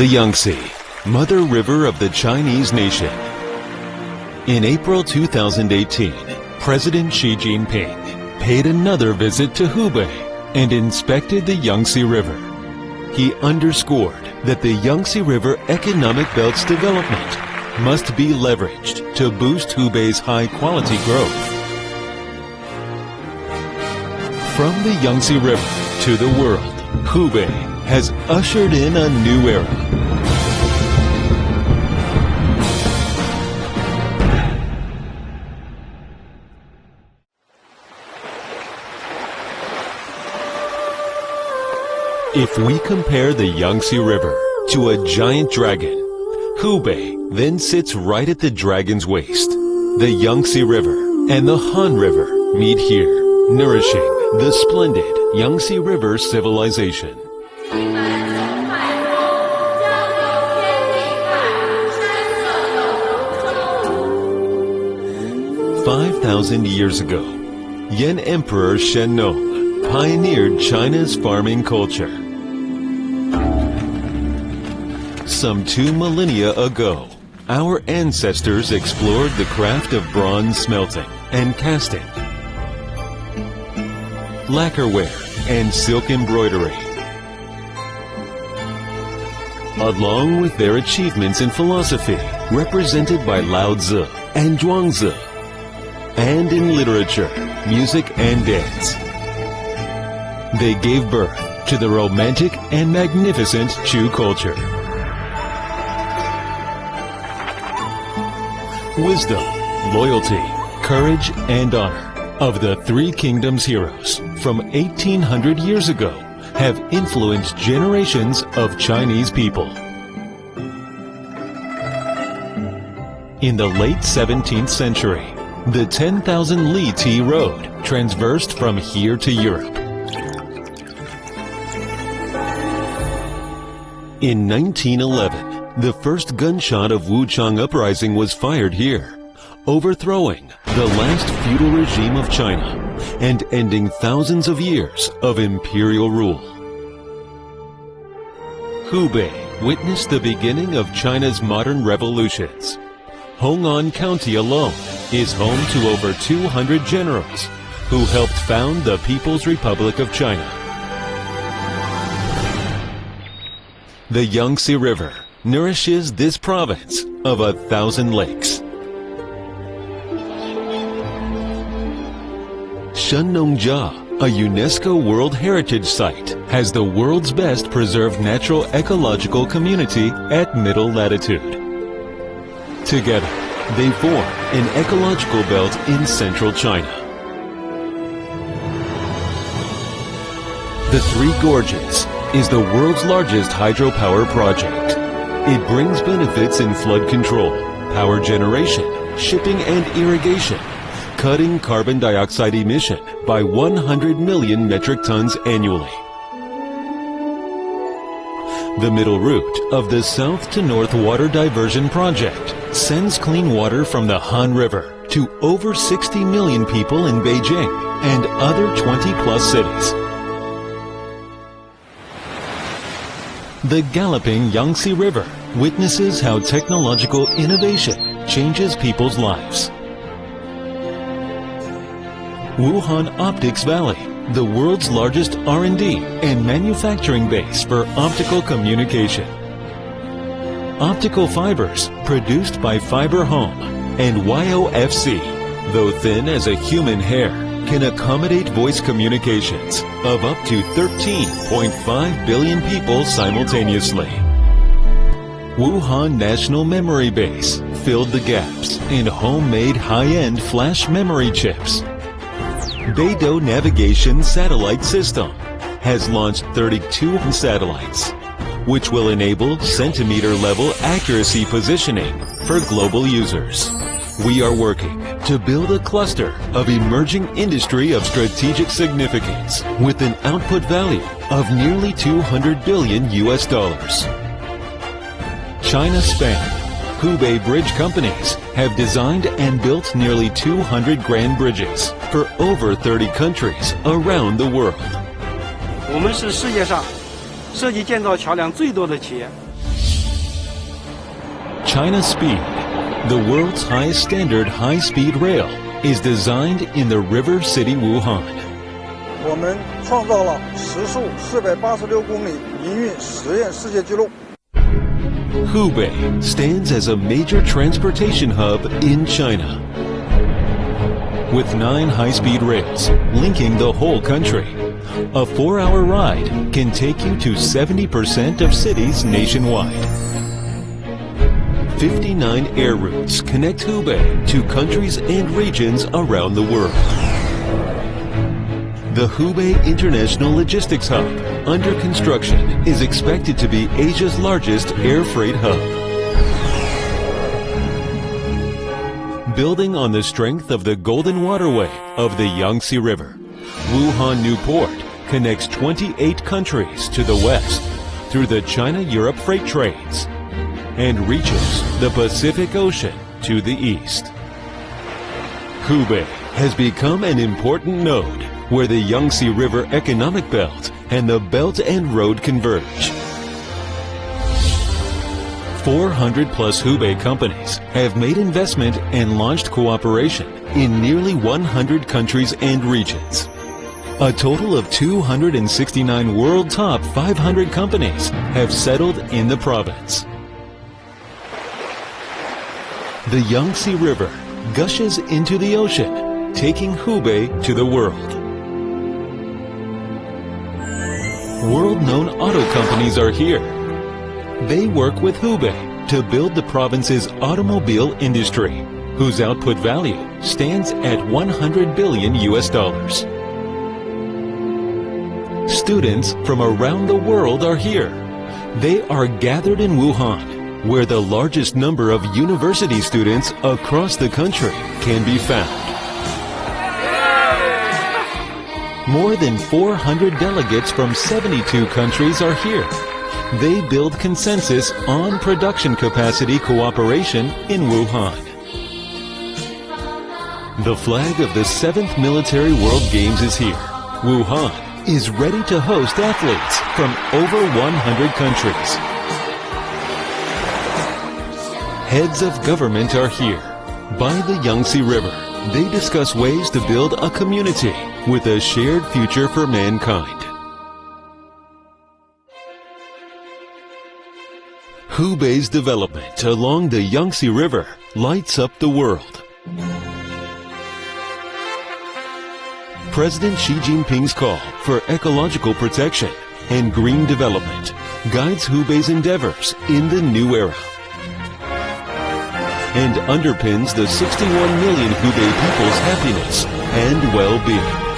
The Yangtze, mother river of the Chinese nation. In April 2018, President Xi Jinping paid another visit to Hubei and inspected the Yangtze River. He underscored that the Yangtze River economic belt's development must be leveraged to boost Hubei's high-quality growth. From the Yangtze River to the world, Hubei has ushered in a new era. If we compare the Yangtze River to a giant dragon, Hubei then sits right at the dragon's waist. The Yangtze River and the Han River meet here, nourishing the splendid Yangtze River civilization. 5,000 years ago, Yan Emperor Shennong pioneered China's farming culture. Some 2 millennia ago, our ancestors explored the craft of bronze smelting and casting, lacquerware and silk embroidery. Along with their achievements in philosophy, represented by Lao Tzu and Zhuangzi, and in literature, music and dance, they gave birth to the romantic and magnificent Chu culture. Wisdom, loyalty, courage, and honor of the 3 kingdoms heroes from 1800 years ago have influenced generations of Chinese people. In the late 17th century, the 10,000 Li Ti Road transversed from here to Europe. In 1911, the first gunshot of Wuchang Uprising was fired here, overthrowing the last feudal regime of China and ending thousands of years of imperial rule. Hubei witnessed the beginning of China's modern revolutions. Hong'an County alone is home to over 200 generals who helped found the People's Republic of China. The Yangtze River nourishes this province of 1,000 lakes. Shennongjia, a UNESCO World Heritage Site, has the world's best preserved natural ecological community at middle latitude. Together, they form an ecological belt in central China. The Three Gorges is the world's largest hydropower project. It brings benefits in flood control, power generation, shipping and irrigation, cutting carbon dioxide emission by 100 million metric tons annually. The middle route of the South to North Water Diversion Project sends clean water from the Han River to over 60 million people in Beijing and other 20-plus cities. The galloping Yangtze River witnesses how technological innovation changes people's lives. Wuhan Optics Valley, the world's largest R&D and manufacturing base for optical communication. Optical fibers produced by Fiber Home and YOFC, though thin as a human hair, can accommodate voice communications of up to 13.5 billion people simultaneously. Wuhan National Memory Base filled the gaps in homemade high-end flash memory chips. Beidou Navigation Satellite System has launched 32 satellites, which will enable centimeter-level accuracy positioning for global users. We are working to build a cluster of emerging industry of strategic significance with an output value of nearly $200 billion. China Span, Hubei Bridge companies have designed and built nearly 200 grand bridges for over 30 countries around the world. 我们是世界上设计建造桥梁最多的企业。China Speed, the world's highest standard high-speed rail, is designed in the river city Wuhan. 我们创造了时速486公里营运实验世界纪录。 Hubei stands as a major transportation hub in China. With 9 high-speed rails linking the whole country, a 4-hour ride can take you to 70% of cities nationwide. 59 air routes connect Hubei to countries and regions around the world. The Hubei International Logistics Hub, under construction, is expected to be Asia's largest air freight hub. Building on the strength of the Golden Waterway of the Yangtze River, Wuhan New Port connects 28 countries to the west through the China-Europe freight trades and reaches the Pacific Ocean to the east. Hubei has become an important node where the Yangtze River economic belt and the Belt and Road converge. 400-plus Hubei companies have made investment and launched cooperation in nearly 100 countries and regions. A total of 269 world top 500 companies have settled in the province. The Yangtze River gushes into the ocean, taking Hubei to the world. World-known auto companies are here. They work with Hubei to build the province's automobile industry, whose output value stands at 100 billion US dollars. Students from around the world are here. They are gathered in Wuhan, where the largest number of university students across the country can be found. More than 400 delegates from 72 countries are here. They build consensus on production capacity cooperation in Wuhan. The flag of the 7th Military World Games is here. Wuhan is ready to host athletes from over 100 countries. Heads of government are here. By the Yangtze River, they discuss ways to build a community with a shared future for mankind. Hubei's development along the Yangtze River lights up the world. President Xi Jinping's call for ecological protection and green development guides Hubei's endeavors in the new era and underpins the 61 million Hubei people's happiness and well-being.